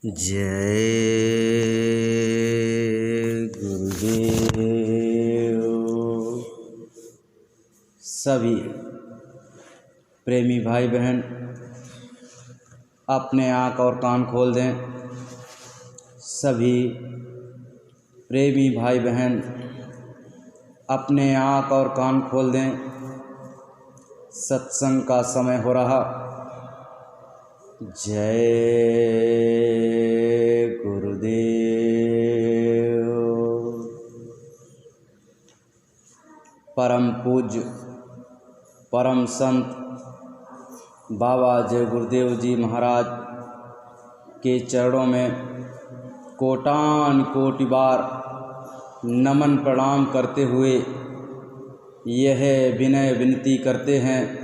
जय गुरुदेव। सभी प्रेमी भाई बहन अपने आँख और कान खोल दें। सभी प्रेमी भाई बहन अपने आँख और कान खोल दें। सत्संग का समय हो रहा। जय गुरुदेव। परम पूज्य परम संत बाबा जय गुरुदेव जी महाराज के चरणों में कोटान कोटि बार नमन प्रणाम करते हुए यह विनय विनती करते हैं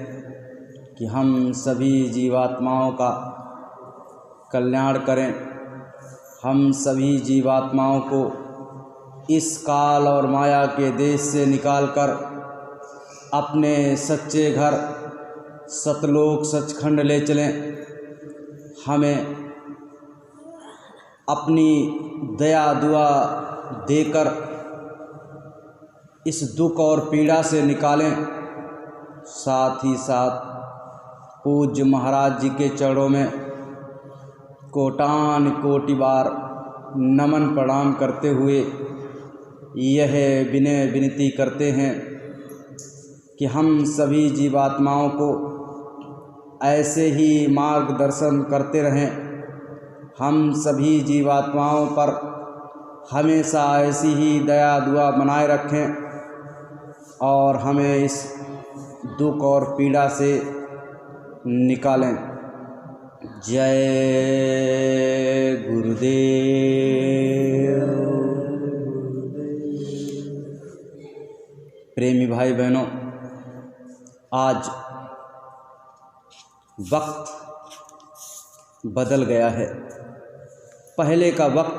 कि हम सभी जीवात्माओं का कल्याण करें। हम सभी जीवात्माओं को इस काल और माया के देश से निकालकर अपने सच्चे घर सतलोक सचखंड ले चलें। हमें अपनी दया दुआ देकर इस दुख और पीड़ा से निकालें। साथ ही साथ पूज्य महाराज जी के चरणों में कोटान कोटि बार नमन प्रणाम करते हुए यह विनय विनती करते हैं कि हम सभी जीवात्माओं को ऐसे ही मार्गदर्शन करते रहें। हम सभी जीवात्माओं पर हमेशा ऐसी ही दया दुआ बनाए रखें और हमें इस दुख और पीड़ा से निकालें। जय गुरुदेव। प्रेमी भाई बहनों, आज वक्त बदल गया है। पहले का वक्त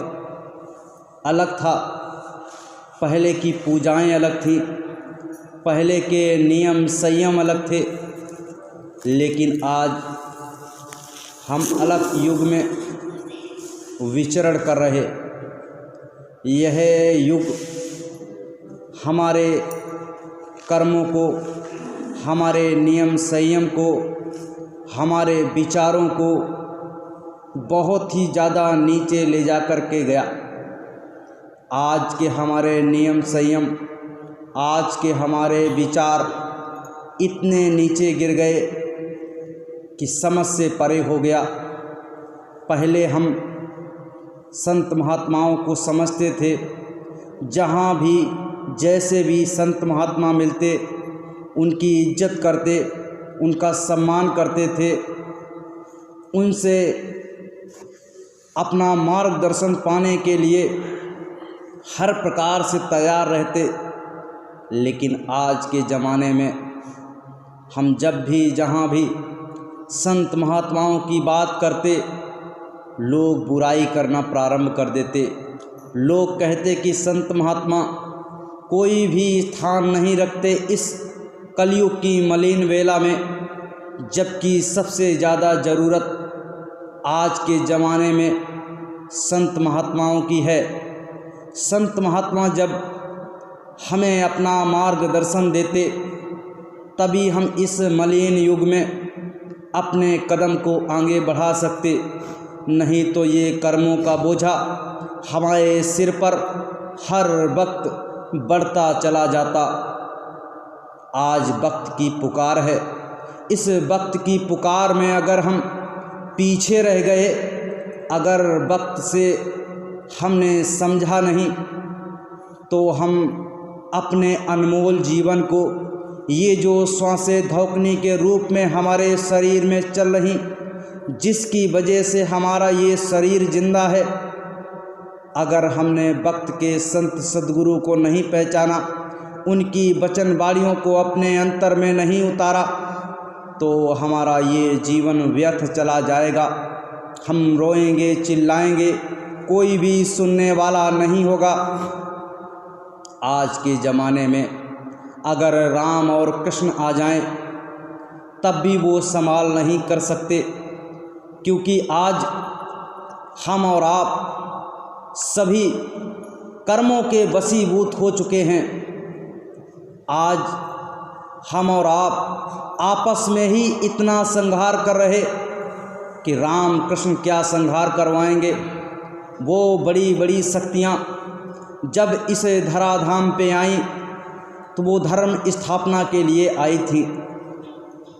अलग था। पहले की पूजाएं अलग थी। पहले के नियम संयम अलग थे। लेकिन आज हम अलग युग में विचरण कर रहे। यह युग हमारे कर्मों को, हमारे नियम संयम को, हमारे विचारों को बहुत ही ज़्यादा नीचे ले जा कर के गया। आज के हमारे नियम संयम, आज के हमारे विचार इतने नीचे गिर गए कि समझ से परे हो गया। पहले हम संत महात्माओं को समझते थे। जहाँ भी जैसे भी संत महात्मा मिलते उनकी इज्जत करते, उनका सम्मान करते थे, उनसे अपना मार्गदर्शन पाने के लिए हर प्रकार से तैयार रहते। लेकिन आज के ज़माने में हम जब भी जहाँ भी संत महात्माओं की बात करते, लोग बुराई करना प्रारंभ कर देते। लोग कहते कि संत महात्मा कोई भी स्थान नहीं रखते इस कलयुग की मलिन वेला में, जबकि सबसे ज़्यादा ज़रूरत आज के ज़माने में संत महात्माओं की है। संत महात्मा जब हमें अपना मार्गदर्शन देते तभी हम इस मलिन युग में अपने कदम को आगे बढ़ा सकते। नहीं तो ये कर्मों का बोझा हमारे सिर पर हर वक्त बढ़ता चला जाता। आज वक्त की पुकार है। इस वक्त की पुकार में अगर हम पीछे रह गए, अगर वक्त से हमने समझा नहीं, तो हम अपने अनमोल जीवन को, ये जो श्वासें धौंकने के रूप में हमारे शरीर में चल रही, जिसकी वजह से हमारा ये शरीर जिंदा है, अगर हमने वक्त के संत सद्गुरु को नहीं पहचाना, उनकी वचनवाणियों को अपने अंतर में नहीं उतारा, तो हमारा ये जीवन व्यर्थ चला जाएगा। हम रोएंगे, चिल्लाएंगे, कोई भी सुनने वाला नहीं होगा। आज के ज़माने में अगर राम और कृष्ण आ जाएं, तब भी वो संभाल नहीं कर सकते, क्योंकि आज हम और आप सभी कर्मों के वशीभूत हो चुके हैं। आज हम और आप आपस में ही इतना संहार कर रहे कि राम कृष्ण क्या संहार करवाएंगे। वो बड़ी बड़ी शक्तियाँ जब इस धराधाम पे आईं तो वो धर्म स्थापना के लिए आई थी।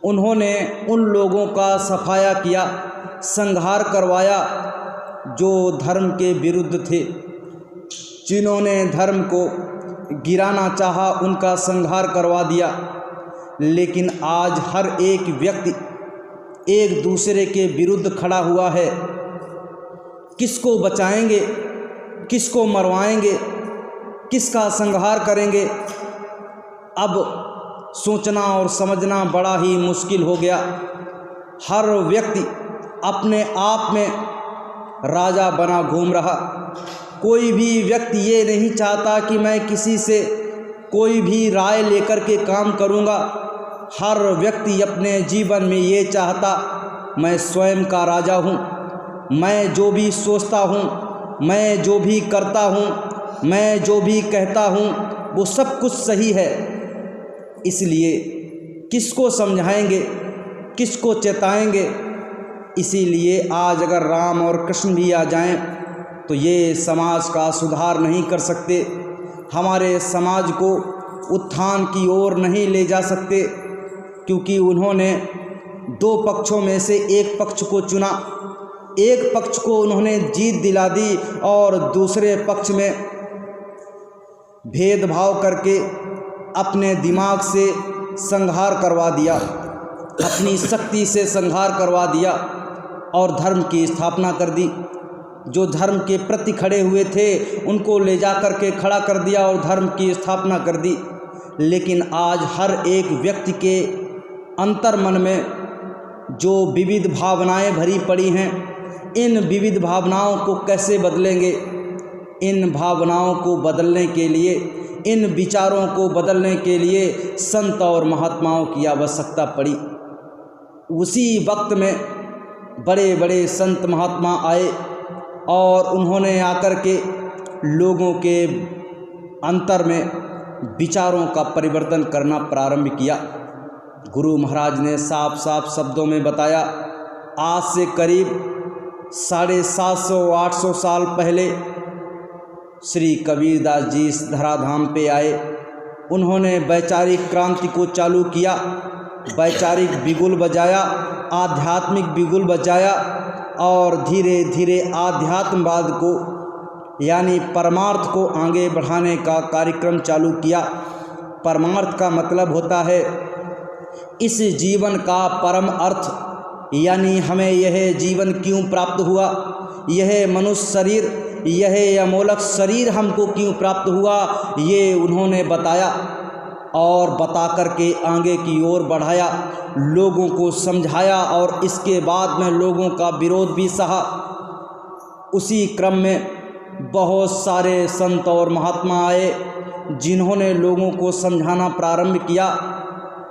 उन्होंने उन लोगों का सफाया किया, संहार करवाया जो धर्म के विरुद्ध थे। जिन्होंने धर्म को गिराना चाहा उनका संहार करवा दिया। लेकिन आज हर एक व्यक्ति एक दूसरे के विरुद्ध खड़ा हुआ है। किसको बचाएंगे, किसको मरवाएंगे, किसका संहार करेंगे, अब सोचना और समझना बड़ा ही मुश्किल हो गया। हर व्यक्ति अपने आप में राजा बना घूम रहा। कोई भी व्यक्ति ये नहीं चाहता कि मैं किसी से कोई भी राय लेकर के काम करूँगा। हर व्यक्ति अपने जीवन में ये चाहता मैं स्वयं का राजा हूँ, मैं जो भी सोचता हूँ, मैं जो भी करता हूँ, मैं जो भी कहता हूँ वो सब कुछ सही है। इसलिए किसको समझाएंगे, किसको चेताएंगे। इसीलिए आज अगर राम और कृष्ण भी आ जाएं तो ये समाज का सुधार नहीं कर सकते, हमारे समाज को उत्थान की ओर नहीं ले जा सकते, क्योंकि उन्होंने दो पक्षों में से एक पक्ष को चुना। एक पक्ष को उन्होंने जीत दिला दी और दूसरे पक्ष में भेदभाव करके अपने दिमाग से संहार करवा दिया, अपनी शक्ति से संहार करवा दिया और धर्म की स्थापना कर दी। जो धर्म के प्रति खड़े हुए थे उनको ले जा कर के खड़ा कर दिया और धर्म की स्थापना कर दी। लेकिन आज हर एक व्यक्ति के अंतर मन में जो विविध भावनाएं भरी पड़ी हैं, इन विविध भावनाओं को कैसे बदलेंगे। इन भावनाओं को बदलने के लिए, इन विचारों को बदलने के लिए संत और महात्माओं की आवश्यकता पड़ी। उसी वक्त में बड़े बड़े संत महात्मा आए और उन्होंने आकर के लोगों के अंतर में विचारों का परिवर्तन करना प्रारंभ किया। गुरु महाराज ने साफ साफ शब्दों में बताया, आज से करीब 750-800 साल पहले श्री कबीरदास जी इस धराधाम पे आए। उन्होंने वैचारिक क्रांति को चालू किया, वैचारिक बिगुल बजाया, आध्यात्मिक बिगुल बजाया और धीरे धीरे आध्यात्मवाद को यानी परमार्थ को आगे बढ़ाने का कार्यक्रम चालू किया। परमार्थ का मतलब होता है इस जीवन का परम अर्थ, यानी हमें यह जीवन क्यों प्राप्त हुआ, यह मनुष्य शरीर, यह अमोलक शरीर हमको क्यों प्राप्त हुआ, ये उन्होंने बताया और बता करके आगे की ओर बढ़ाया, लोगों को समझाया और इसके बाद में लोगों का विरोध भी सहा। उसी क्रम में बहुत सारे संत और महात्मा आए जिन्होंने लोगों को समझाना प्रारंभ किया,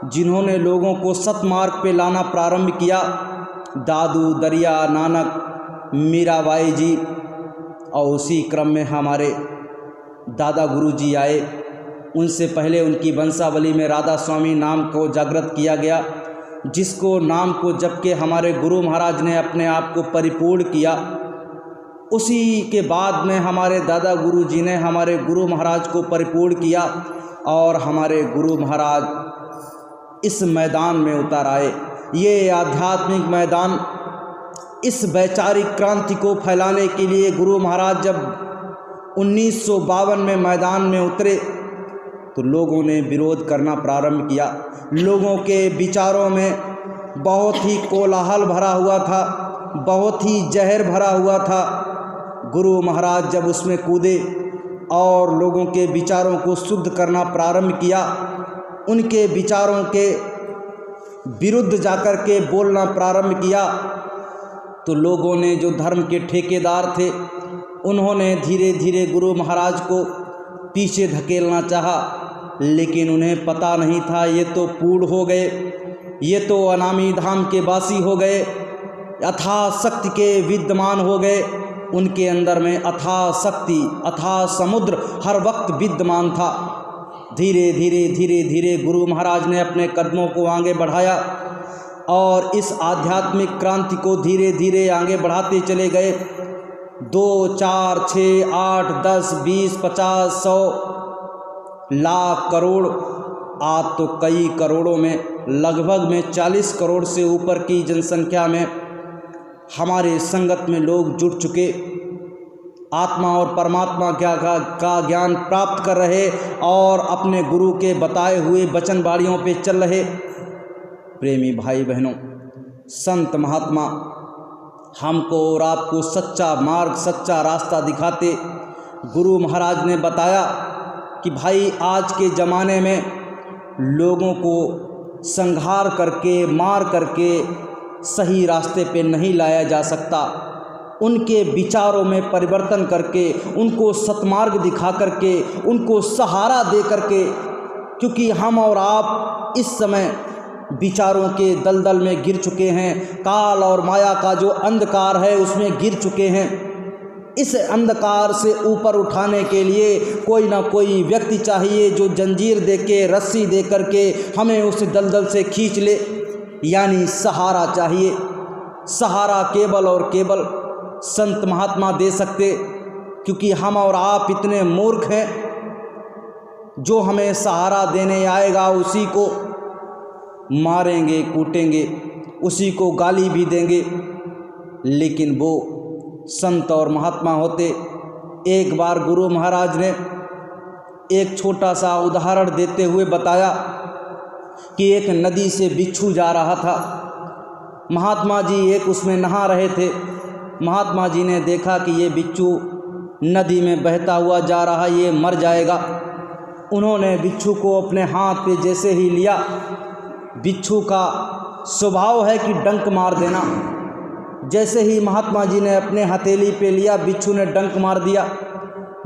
जिन्होंने लोगों को सतमार्ग पे लाना प्रारंभ किया। दादू दरिया नानक मीराबाई जी, और उसी क्रम में हमारे दादा गुरु जी आए। उनसे पहले उनकी वंशावली में राधा स्वामी नाम को जागृत किया गया, जिसको नाम को जबकि हमारे गुरु महाराज ने अपने आप को परिपूर्ण किया। उसी के बाद में हमारे दादा गुरु जी ने हमारे गुरु महाराज को परिपूर्ण किया और हमारे गुरु महाराज इस मैदान में उतर आए। ये आध्यात्मिक मैदान, इस वैचारिक क्रांति को फैलाने के लिए गुरु महाराज जब 1952 में मैदान में उतरे तो लोगों ने विरोध करना प्रारंभ किया। लोगों के विचारों में बहुत ही कोलाहल भरा हुआ था, बहुत ही जहर भरा हुआ था। गुरु महाराज जब उसमें कूदे और लोगों के विचारों को शुद्ध करना प्रारंभ किया, उनके विचारों के विरुद्ध जाकर के बोलना प्रारंभ किया, तो लोगों ने जो धर्म के ठेकेदार थे उन्होंने धीरे धीरे गुरु महाराज को पीछे धकेलना चाहा, लेकिन उन्हें पता नहीं था ये तो पूर्ण हो गए, ये तो अनामी धाम के वासी हो गए, यथाशक्ति के विद्यमान हो गए, उनके अंदर में अथाह शक्ति, अथाह समुद्र हर वक्त विद्यमान था। धीरे धीरे धीरे धीरे गुरु महाराज ने अपने कदमों को आगे बढ़ाया और इस आध्यात्मिक क्रांति को धीरे धीरे आगे बढ़ाते चले गए। 2, 4, 6, 8, 10, 20, 50, 100, लाख, करोड़, आज तो कई करोड़ों में, लगभग में 40 करोड़ से ऊपर की जनसंख्या में हमारे संगत में लोग जुड़ चुके, आत्मा और परमात्मा का ज्ञान प्राप्त कर रहे और अपने गुरु के बताए हुए वचन वाणियों पे चल रहे। प्रेमी भाई बहनों, संत महात्मा हमको और आपको सच्चा मार्ग, सच्चा रास्ता दिखाते। गुरु महाराज ने बताया कि भाई आज के ज़माने में लोगों को संहार करके, मार करके सही रास्ते पे नहीं लाया जा सकता। उनके विचारों में परिवर्तन करके, उनको सतमार्ग दिखा करके, उनको सहारा दे करके, क्योंकि हम और आप इस समय विचारों के दलदल में गिर चुके हैं, काल और माया का जो अंधकार है उसमें गिर चुके हैं। इस अंधकार से ऊपर उठाने के लिए कोई ना कोई व्यक्ति चाहिए जो जंजीर दे के, रस्सी दे करके हमें उस दलदल से खींच ले, यानी सहारा चाहिए। सहारा केवल और केवल संत महात्मा दे सकते, क्योंकि हम और आप इतने मूर्ख हैं, जो हमें सहारा देने आएगा उसी को मारेंगे, कूटेंगे, उसी को गाली भी देंगे। लेकिन वो संत और महात्मा होते। एक बार गुरु महाराज ने एक छोटा सा उदाहरण देते हुए बताया कि एक नदी से बिच्छू जा रहा था। महात्मा जी एक उसमें नहा रहे थे। महात्मा जी ने देखा कि ये बिच्छू नदी में बहता हुआ जा रहा, ये मर जाएगा। उन्होंने बिच्छू को अपने हाथ पे जैसे ही लिया, बिच्छू का स्वभाव है कि डंक मार देना। जैसे ही महात्मा जी ने अपने हथेली पे लिया, बिच्छू ने डंक मार दिया।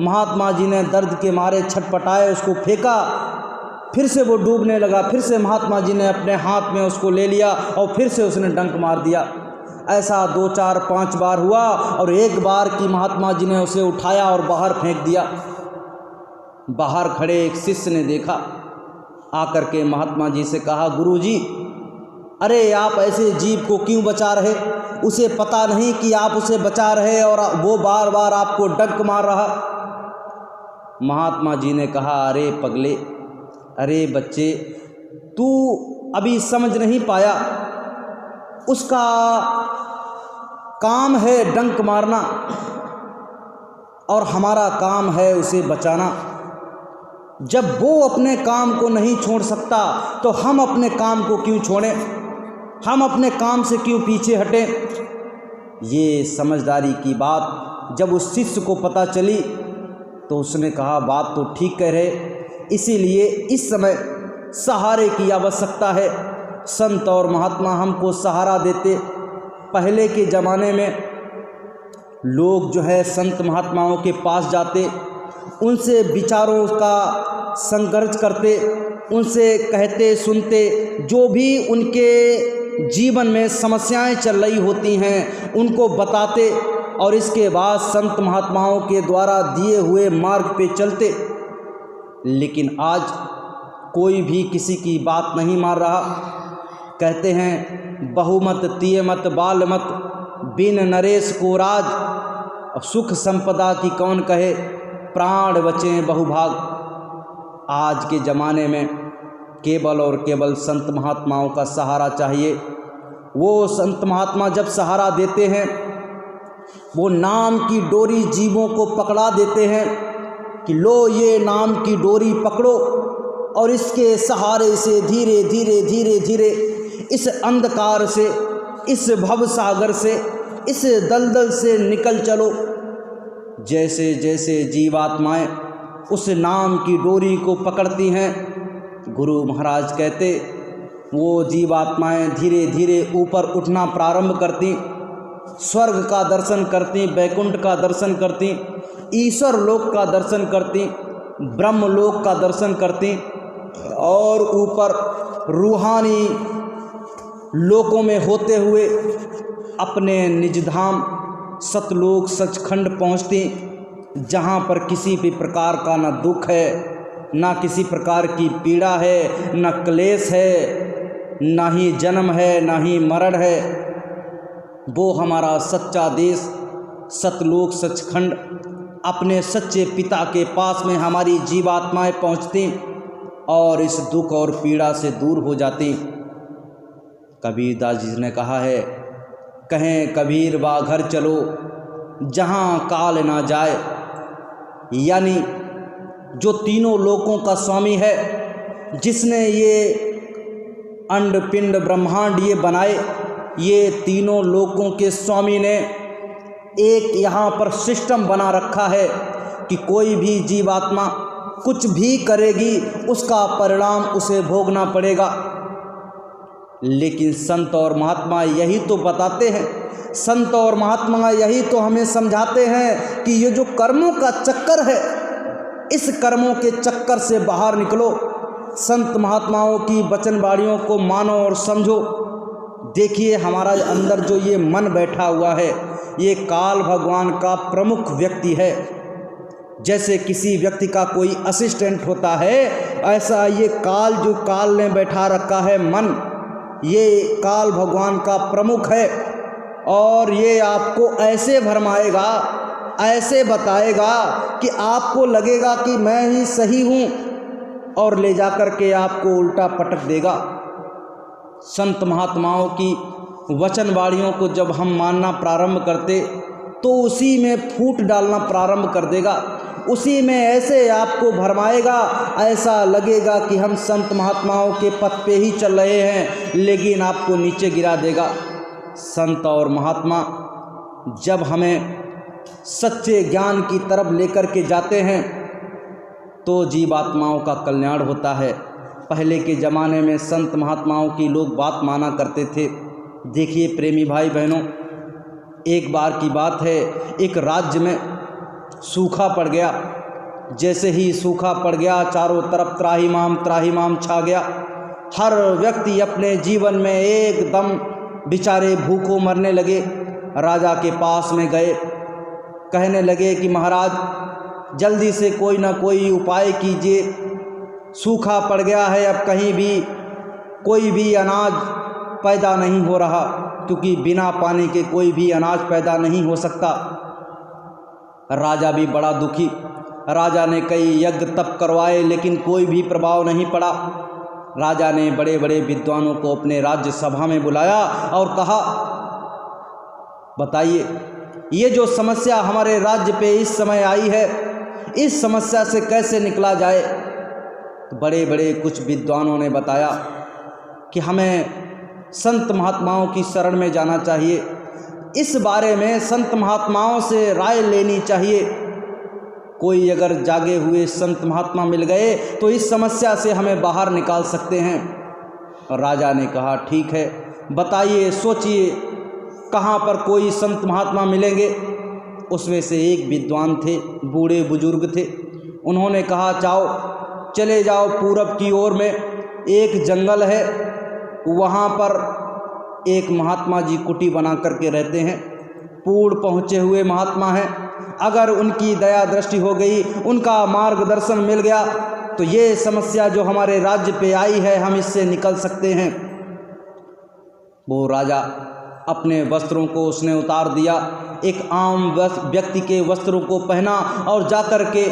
महात्मा जी ने दर्द के मारे छटपटाए, उसको फेंका, फिर से वो डूबने लगा। फिर से महात्मा जी ने अपने हाथ में उसको ले लिया और फिर से उसने डंक मार दिया। ऐसा 2, 4, 5 बार हुआ और एक बार की महात्मा जी ने उसे उठाया और बाहर फेंक दिया। बाहर खड़े एक शिष्य ने देखा, आकर के महात्मा जी से कहा, गुरुजी, अरे आप ऐसे जीव को क्यों बचा रहे? उसे पता नहीं कि आप उसे बचा रहे और वो बार बार आपको डंक मार रहा। महात्मा जी ने कहा, अरे पगले, अरे बच्चे, तू अभी समझ नहीं पाया, उसका काम है डंक मारना और हमारा काम है उसे बचाना। जब वो अपने काम को नहीं छोड़ सकता तो हम अपने काम को क्यों छोड़ें? हम अपने काम से क्यों पीछे हटें? ये समझदारी की बात जब उस शिष्य को पता चली तो उसने कहा, बात तो ठीक कह रहे, इसीलिए इस समय सहारे की आवश्यकता है। संत और महात्मा हमको सहारा देते। पहले के ज़माने में लोग जो है संत महात्माओं के पास जाते, उनसे विचारों का संघर्ष करते, उनसे कहते सुनते, जो भी उनके जीवन में समस्याएं चल रही होती हैं उनको बताते और इसके बाद संत महात्माओं के द्वारा दिए हुए मार्ग पे चलते। लेकिन आज कोई भी किसी की बात नहीं मान रहा। कहते हैं, बहुमत तियमत बाल मत, बिन नरेश को राज, सुख संपदा की कौन कहे, प्राण बचें बहुभाग। आज के ज़माने में केवल और केवल संत महात्माओं का सहारा चाहिए। वो संत महात्मा जब सहारा देते हैं, वो नाम की डोरी जीवों को पकड़ा देते हैं कि लो ये नाम की डोरी पकड़ो और इसके सहारे से धीरे धीरे धीरे धीरे इस अंधकार से, इस भव सागर से, इस दलदल से निकल चलो। जैसे जैसे जीवात्माएं उस नाम की डोरी को पकड़ती हैं, गुरु महाराज कहते, वो जीवात्माएं धीरे धीरे ऊपर उठना प्रारंभ करती, स्वर्ग का दर्शन करती, वैकुंठ का दर्शन करती, ईश्वर लोक का दर्शन करती, ब्रह्म लोक का दर्शन करती और ऊपर रूहानी लोकों में होते हुए अपने निज धाम सतलोक सचखंड पहुँचती, जहाँ पर किसी भी प्रकार का न दुख है, ना किसी प्रकार की पीड़ा है, न क्लेश है, ना ही जन्म है, ना ही मरण है। वो हमारा सच्चा देश सतलोक सचखंड अपने सच्चे पिता के पास में हमारी जीवात्माएं पहुँचती और इस दुख और पीड़ा से दूर हो जाती। कबीरदास जी ने कहा है, कहें कबीर बा घर चलो जहाँ काल ना जाए। यानी जो तीनों लोकों का स्वामी है, जिसने ये अंड पिंड ब्रह्मांड ये बनाए, ये तीनों लोकों के स्वामी ने एक यहाँ पर सिस्टम बना रखा है कि कोई भी जीवात्मा कुछ भी करेगी उसका परिणाम उसे भोगना पड़ेगा। लेकिन संत और महात्मा यही तो बताते हैं, संत और महात्मा यही तो हमें समझाते हैं कि ये जो कर्मों का चक्कर है, इस कर्मों के चक्कर से बाहर निकलो। संत महात्माओं की वचनवाणियों को मानो और समझो। देखिए हमारा अंदर जो ये मन बैठा हुआ है, ये काल भगवान का प्रमुख व्यक्ति है। जैसे किसी व्यक्ति का कोई असिस्टेंट होता है, ऐसा ये काल जो काल ने बैठा रखा है मन, ये काल भगवान का प्रमुख है। और ये आपको ऐसे भरमाएगा, ऐसे बताएगा कि आपको लगेगा कि मैं ही सही हूँ, और ले जा कर के आपको उल्टा पटक देगा। संत महात्माओं की वचनवाणियों को जब हम मानना प्रारंभ करते तो उसी में फूट डालना प्रारंभ कर देगा, उसी में ऐसे आपको भरमाएगा, ऐसा लगेगा कि हम संत महात्माओं के पथ पे ही चल रहे हैं, लेकिन आपको नीचे गिरा देगा। संत और महात्मा जब हमें सच्चे ज्ञान की तरफ लेकर के जाते हैं तो जीवात्माओं का कल्याण होता है। पहले के ज़माने में संत महात्माओं की लोग बात माना करते थे। देखिए प्रेमी भाई बहनों, एक बार की बात है, एक राज्य में सूखा पड़ गया। जैसे ही सूखा पड़ गया, चारों तरफ त्राहिमाम छा गया। हर व्यक्ति अपने जीवन में एकदम बेचारे भूखों मरने लगे। राजा के पास में गए, कहने लगे कि महाराज जल्दी से कोई ना कोई उपाय कीजिए, सूखा पड़ गया है, अब कहीं भी कोई भी अनाज पैदा नहीं हो रहा, क्योंकि बिना पानी के कोई भी अनाज पैदा नहीं हो सकता। राजा भी बड़ा दुखी। राजा ने कई यज्ञ तप करवाए, लेकिन कोई भी प्रभाव नहीं पड़ा। राजा ने बड़े बड़े विद्वानों को अपने राज्य सभा में बुलाया और कहा, बताइए ये जो समस्या हमारे राज्य पे इस समय आई है, इस समस्या से कैसे निकला जाए। तो बड़े बड़े कुछ विद्वानों ने बताया कि हमें संत महात्माओं की शरण में जाना चाहिए, इस बारे में संत महात्माओं से राय लेनी चाहिए। कोई अगर जागे हुए संत महात्मा मिल गए तो इस समस्या से हमें बाहर निकाल सकते हैं। और राजा ने कहा, ठीक है, बताइए, सोचिए कहाँ पर कोई संत महात्मा मिलेंगे। उसमें से एक विद्वान थे, बूढ़े बुजुर्ग थे। उन्होंने कहा, चले जाओ पूरब की ओर में एक जंगल है, वहाँ पर एक महात्मा जी कुटी बना करके रहते हैं। पूर्ण पहुँचे हुए महात्मा हैं, अगर उनकी दया दृष्टि हो गई, उनका मार्गदर्शन मिल गया तो ये समस्या जो हमारे राज्य पे आई है, हम इससे निकल सकते हैं। वो राजा अपने वस्त्रों को उसने उतार दिया, एक आम व्यक्ति के वस्त्रों को पहना और जाकर के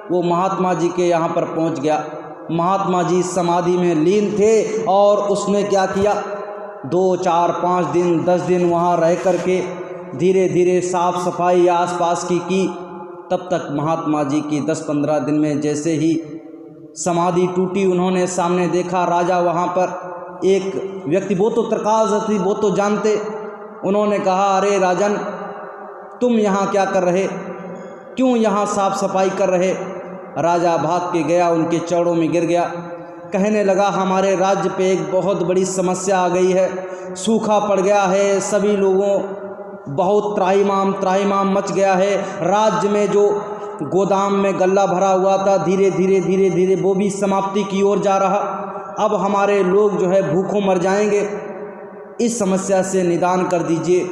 वो महात्मा जी के यहाँ पर पहुँच गया। महात्मा जी समाधि में लीन थे और उसने क्या किया, 2, 4, 5 दिन 10 दिन वहाँ रह कर के धीरे धीरे साफ सफाई आसपास की। तब तक महात्मा जी की 10-15 दिन में जैसे ही समाधि टूटी, उन्होंने सामने देखा राजा वहाँ पर एक व्यक्ति, वो तो तरकाज थी, वो तो जानते। उन्होंने कहा, अरे राजन, तुम यहाँ क्या कर रहे, क्यों यहाँ साफ सफाई कर रहे। राजा भाग के गया, उनके चरणों में गिर गया, कहने लगा, हमारे राज्य पे एक बहुत बड़ी समस्या आ गई है, सूखा पड़ गया है, सभी लोगों बहुत त्राहिमाम मच गया है। राज्य में जो गोदाम में गल्ला भरा हुआ था, धीरे धीरे वो भी समाप्ति की ओर जा रहा। अब हमारे लोग जो है भूखों मर जाएंगे, इस समस्या से निदान कर दीजिए।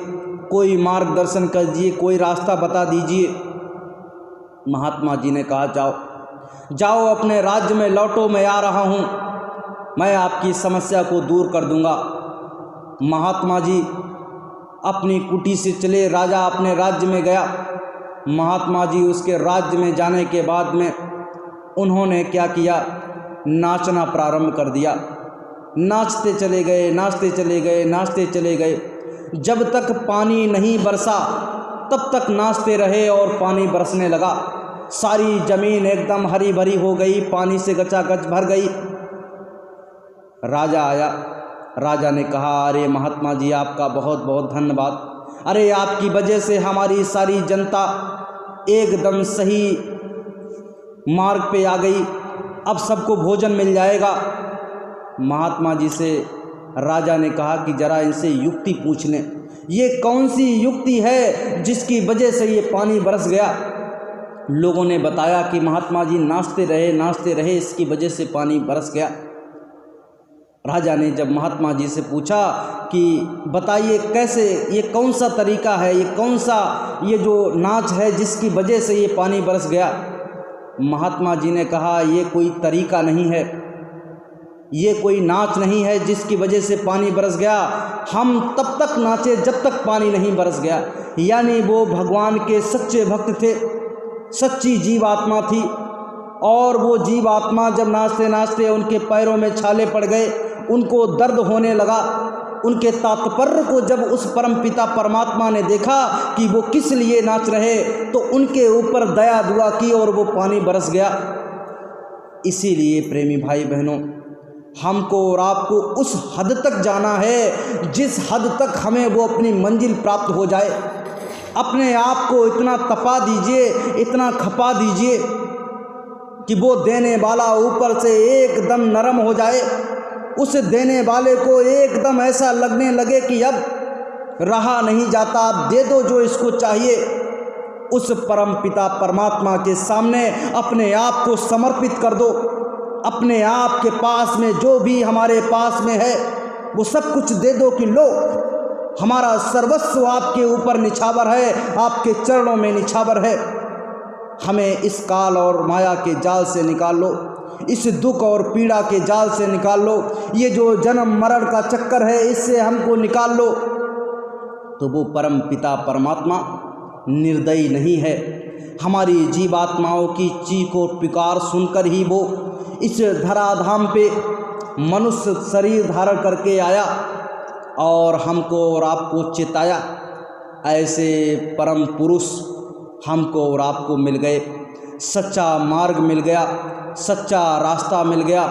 कोई मार्गदर्शन कर दीजिए, कोई रास्ता बता दीजिए। महात्मा जी ने कहा जाओ जाओ अपने राज्य में लौटो, मैं आ रहा हूँ, मैं आपकी समस्या को दूर कर दूंगा। महात्मा जी अपनी कुटी से चले, राजा अपने राज्य में गया। महात्मा जी उसके राज्य में जाने के बाद में उन्होंने क्या किया, नाचना प्रारंभ कर दिया। नाचते चले गए, नाचते चले गए, नाचते चले गए। जब तक पानी नहीं बरसा तब तक नाचते रहे और पानी बरसने लगा। सारी जमीन एकदम हरी भरी हो गई, पानी से गचागच भर गई। राजा आया, राजा ने कहा, अरे महात्मा जी आपका बहुत बहुत धन्यवाद। अरे आपकी वजह से हमारी सारी जनता एकदम सही मार्ग पे आ गई, अब सबको भोजन मिल जाएगा। महात्मा जी से राजा ने कहा कि जरा इनसे युक्ति पूछ लें, ये कौन सी युक्ति है जिसकी वजह से ये पानी बरस गया। लोगों ने बताया कि महात्मा जी नाचते रहे, इसकी वजह से पानी बरस गया। राजा ने जब महात्मा जी से पूछा कि बताइए कैसे, ये कौन सा तरीका है, ये कौन सा ये जो नाच है जिसकी वजह से ये पानी बरस गया। महात्मा जी ने कहा, ये कोई तरीका नहीं है, ये कोई नाच नहीं है जिसकी वजह से पानी बरस गया। हम तब तक नाचे जब तक पानी नहीं बरस गया। यानी वो भगवान के सच्चे भक्त थे, सच्ची जीवात्मा थी। और वो जीवात्मा जब नाचते नाचते उनके पैरों में छाले पड़ गए, उनको दर्द होने लगा। उनके तात्पर्य को जब उस परमपिता परमात्मा ने देखा कि वो किस लिए नाच रहे, तो उनके ऊपर दया दुआ की और वो पानी बरस गया। इसीलिए प्रेमी भाई बहनों, हमको और आपको उस हद तक जाना है जिस हद तक हमें वो अपनी मंजिल प्राप्त हो जाए। अपने आप को इतना तपा दीजिए, इतना खपा दीजिए कि वो देने वाला ऊपर से एकदम नरम हो जाए। उस देने वाले को एकदम ऐसा लगने लगे कि अब रहा नहीं जाता, अब दे दो जो इसको चाहिए। उस परम पिता परमात्मा के सामने अपने आप को समर्पित कर दो। अपने आप के पास में जो भी हमारे पास में है वो सब कुछ दे दो कि लो, हमारा सर्वस्व आपके ऊपर निछावर है, आपके चरणों में निछावर है। हमें इस काल और माया के जाल से निकाल लो, इस दुख और पीड़ा के जाल से निकाल लो, ये जो जन्म मरण का चक्कर है इससे हमको निकाल लो। तो वो परम पिता परमात्मा निर्दयी नहीं है। हमारी जीवात्माओं की चीख और पुकार सुनकर ही वो इस धराधाम पे मनुष्य शरीर धारण करके आया और हमको और आपको चिताया। ऐसे परम पुरुष हमको और आपको मिल गए, सच्चा मार्ग मिल गया, सच्चा रास्ता मिल गया।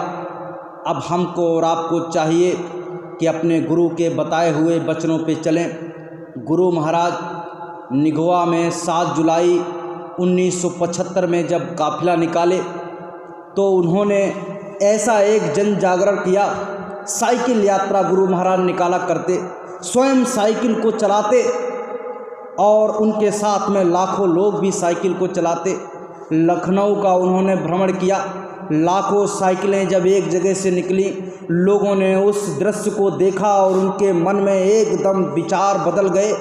अब हमको और आपको चाहिए कि अपने गुरु के बताए हुए वचनों पे चलें। गुरु महाराज निगवा में 7 जुलाई 1975 में जब काफिला निकाले तो उन्होंने ऐसा एक जन जागरण किया। साइकिल यात्रा गुरु महाराज निकाला करते, स्वयं साइकिल को चलाते और उनके साथ में लाखों लोग भी साइकिल को चलाते। लखनऊ का उन्होंने भ्रमण किया। लाखों साइकिलें जब एक जगह से निकली, लोगों ने उस दृश्य को देखा और उनके मन में एकदम विचार बदल गए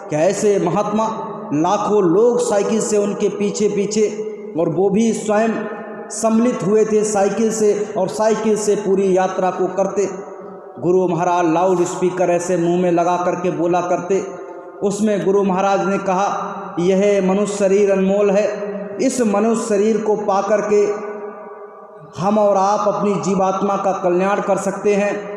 कि ऐसे महात्मा, लाखों लोग साइकिल से उनके पीछे पीछे, और वो भी स्वयं सम्मिलित हुए थे साइकिल से, और साइकिल से पूरी यात्रा को करते। गुरु महाराज लाउड स्पीकर ऐसे मुंह में लगा करके बोला करते। उसमें गुरु महाराज ने कहा, यह मनुष्य शरीर अनमोल है, इस मनुष्य शरीर को पा करके हम और आप अपनी जीवात्मा का कल्याण कर सकते हैं।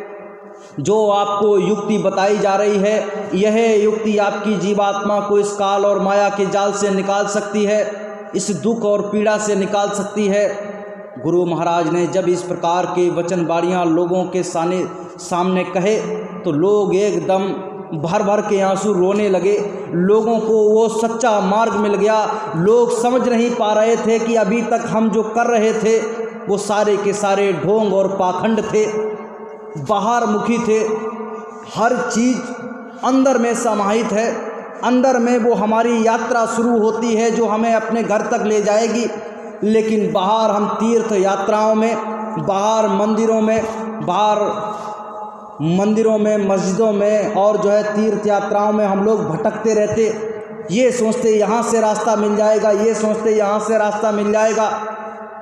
जो आपको युक्ति बताई जा रही है, यह युक्ति आपकी जीवात्मा को इस काल और माया के जाल से निकाल सकती है, इस दुख और पीड़ा से निकाल सकती है। गुरु महाराज ने जब इस प्रकार के वचनबाड़ियाँ लोगों के सामने कहे तो लोग एकदम भर भर के आंसू रोने लगे। लोगों को वो सच्चा मार्ग मिल गया। लोग समझ नहीं पा रहे थे कि अभी तक हम जो कर रहे थे वो सारे के सारे ढोंग और पाखंड थे, बाहर मुखी थे। हर चीज़ अंदर में समाहित है। अंदर में वो हमारी यात्रा शुरू होती है जो हमें अपने घर तक ले जाएगी, लेकिन बाहर हम तीर्थ यात्राओं में, बाहर मंदिरों में, बाहर मंदिरों में, मस्जिदों में और जो है तीर्थ यात्राओं में हम लोग भटकते रहते, ये सोचते यहाँ से रास्ता मिल जाएगा, ये सोचते यहाँ से रास्ता मिल जाएगा,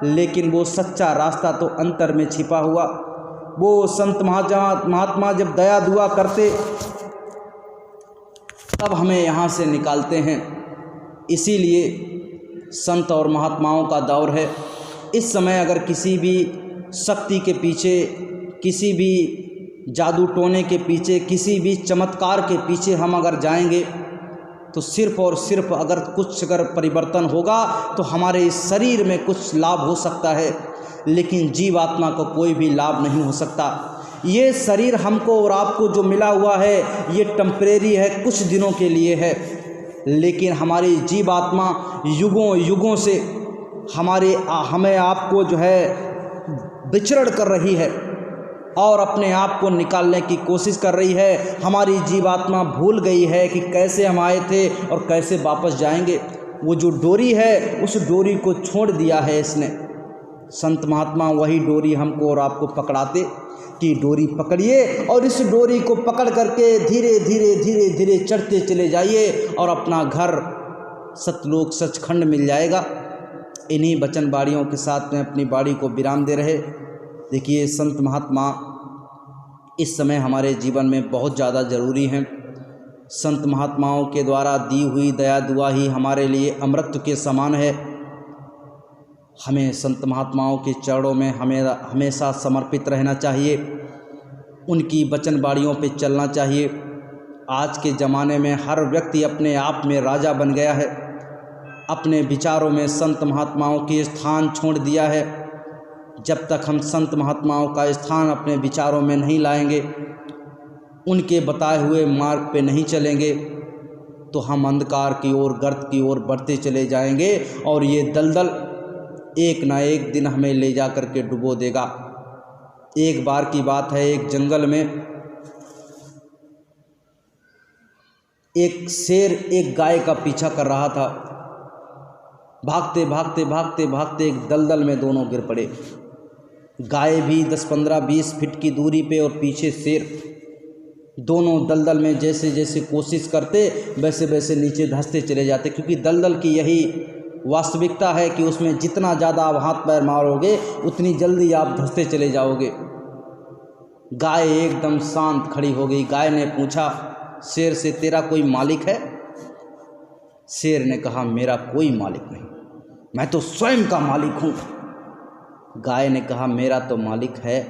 लेकिन वो सच्चा रास्ता तो अंतर में छिपा हुआ। वो संत महात्मा जब दया दुआ करते तब हमें यहाँ से निकालते हैं। इसीलिए संत और महात्माओं का दौर है। इस समय अगर किसी भी शक्ति के पीछे, किसी भी जादू टोने के पीछे, किसी भी चमत्कार के पीछे हम अगर जाएंगे तो सिर्फ़ और सिर्फ अगर परिवर्तन होगा तो हमारे इस शरीर में कुछ लाभ हो सकता है, लेकिन जीव आत्मा को कोई भी लाभ नहीं हो सकता। ये शरीर हमको और आपको जो मिला हुआ है ये टेम्परेरी है, कुछ दिनों के लिए है, लेकिन हमारी जीव आत्मा युगों युगों से हमें आपको जो है विचरण कर रही है और अपने आप को निकालने की कोशिश कर रही है। हमारी जीवात्मा भूल गई है कि कैसे हम आए थे और कैसे वापस जाएंगे। वो जो डोरी है उस डोरी को छोड़ दिया है इसने। संत महात्मा वही डोरी हमको और आपको पकड़ाते कि डोरी पकड़िए और इस डोरी को पकड़ करके धीरे धीरे धीरे धीरे चढ़ते चले जाइए और अपना घर सतलोक सचखंड मिल जाएगा। इन्हीं वचन बाड़ियों के साथ में अपनी बाड़ी को विराम दे रहे। देखिए, संत महात्मा इस समय हमारे जीवन में बहुत ज़्यादा ज़रूरी हैं। संत महात्माओं के द्वारा दी हुई दया दुआ ही हमारे लिए अमृत के समान है। हमें संत महात्माओं के चरणों में हमेशा समर्पित रहना चाहिए, उनकी वचन बाड़ियों पे चलना चाहिए। आज के ज़माने में हर व्यक्ति अपने आप में राजा बन गया है, अपने विचारों में संत महात्माओं के स्थान छोड़ दिया है। जब तक हम संत महात्माओं का स्थान अपने विचारों में नहीं लाएंगे, उनके बताए हुए मार्ग पे नहीं चलेंगे, तो हम अंधकार की ओर, गर्त की ओर बढ़ते चले जाएंगे और ये दलदल एक ना एक दिन हमें ले जा कर के डुबो देगा। एक बार की बात है, एक जंगल में एक शेर एक गाय का पीछा कर रहा था। भागते भागते भागते भागते एक दलदल में दोनों गिर पड़े। गाय भी 10, 15, 20 फीट की दूरी पे और पीछे शेर। दोनों दलदल में जैसे जैसे कोशिश करते वैसे वैसे नीचे धंसते चले जाते, क्योंकि दलदल की यही वास्तविकता है कि उसमें जितना ज़्यादा आप हाथ पैर मारोगे उतनी जल्दी आप धंसते चले जाओगे। गाय एकदम शांत खड़ी हो गई। गाय ने पूछा शेर से, तेरा कोई मालिक है? शेर ने कहा, मेरा कोई मालिक नहीं, मैं तो स्वयं का मालिक हूँ। गाय ने कहा, मेरा तो मालिक है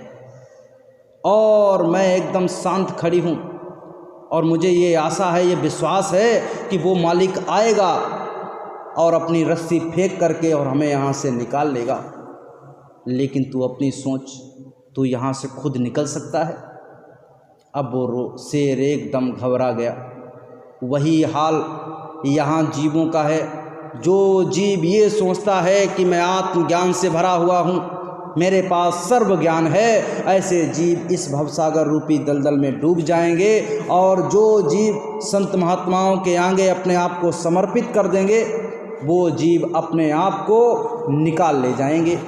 और मैं एकदम शांत खड़ी हूँ और मुझे ये आशा है, ये विश्वास है कि वो मालिक आएगा और अपनी रस्सी फेंक करके और हमें यहाँ से निकाल लेगा। लेकिन तू अपनी सोच, तू यहाँ से खुद निकल सकता है? अब वो शेर एकदम घबरा गया। वही हाल यहाँ जीवों का है। जो जीव ये सोचता है कि मैं आत्मज्ञान से भरा हुआ हूँ, मेरे पास सर्व ज्ञान है, ऐसे जीव इस भवसागर रूपी दलदल में डूब जाएंगे। और जो जीव संत महात्माओं के आगे अपने आप को समर्पित कर देंगे, वो जीव अपने आप को निकाल ले जाएंगे।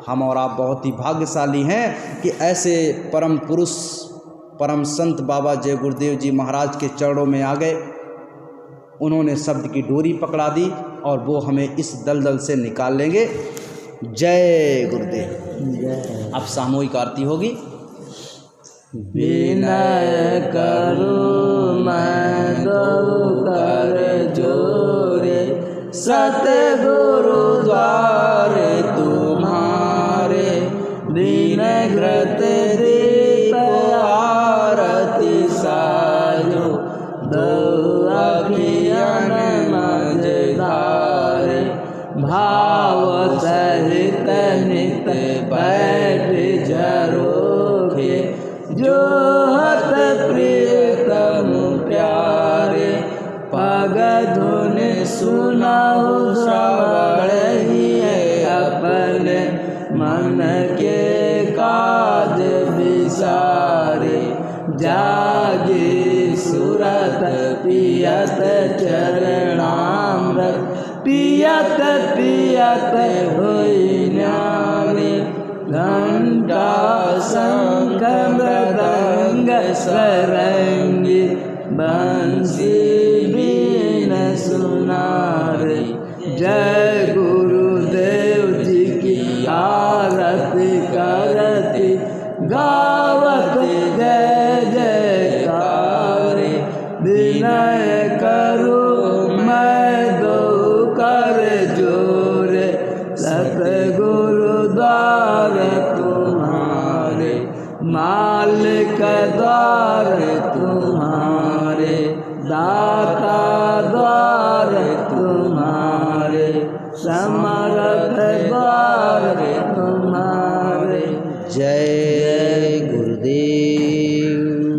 हम और आप बहुत ही भाग्यशाली हैं कि ऐसे परम पुरुष, परम संत बाबा जय गुरुदेव जी महाराज के चरणों में आ गए। उन्होंने शब्द की डोरी पकड़ा दी और वो हमें इस दलदल से निकाल लेंगे। जय गुरुदेव। अब सामूहिक आरती होगी। विनय करूं मैं दो कर जोरे, सतगुरु द्वारे तुम्हारे, दीनग्रत दीप आरती सायो, दो अखियन मझ धारे, भाव सहित नित बैठ जरोखे, जो हत प्रियतम प्यारे, पग धुन सुनाओ श्रवण ही अपने, मन के काज विसारे, जागे सुरत पियत चरणामृत, पियत पियत होई न्यारे, घंटा शंख मृदंग सरंगी बंसी बीन सुनारे। जय गुरुदेव जी की आरती करती गावत जय जयकार। विनय करूं मैं दो कर जोरे सतगुरु द्वार तुम्हारे। मालिक द्वार तुम्हारे दाता द्वार तुम्हारे समर्थ द्वार तुम्हारे। जय गुरुदेव।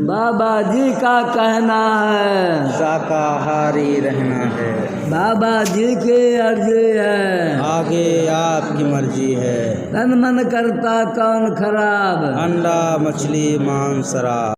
बाबा जी का कहना है शाकाहारी रहना है। बाबा जी की अर्जी है आगे आपकी मर्जी है। तन मन करता कौन खराब। अंडा मछली मांस शराब।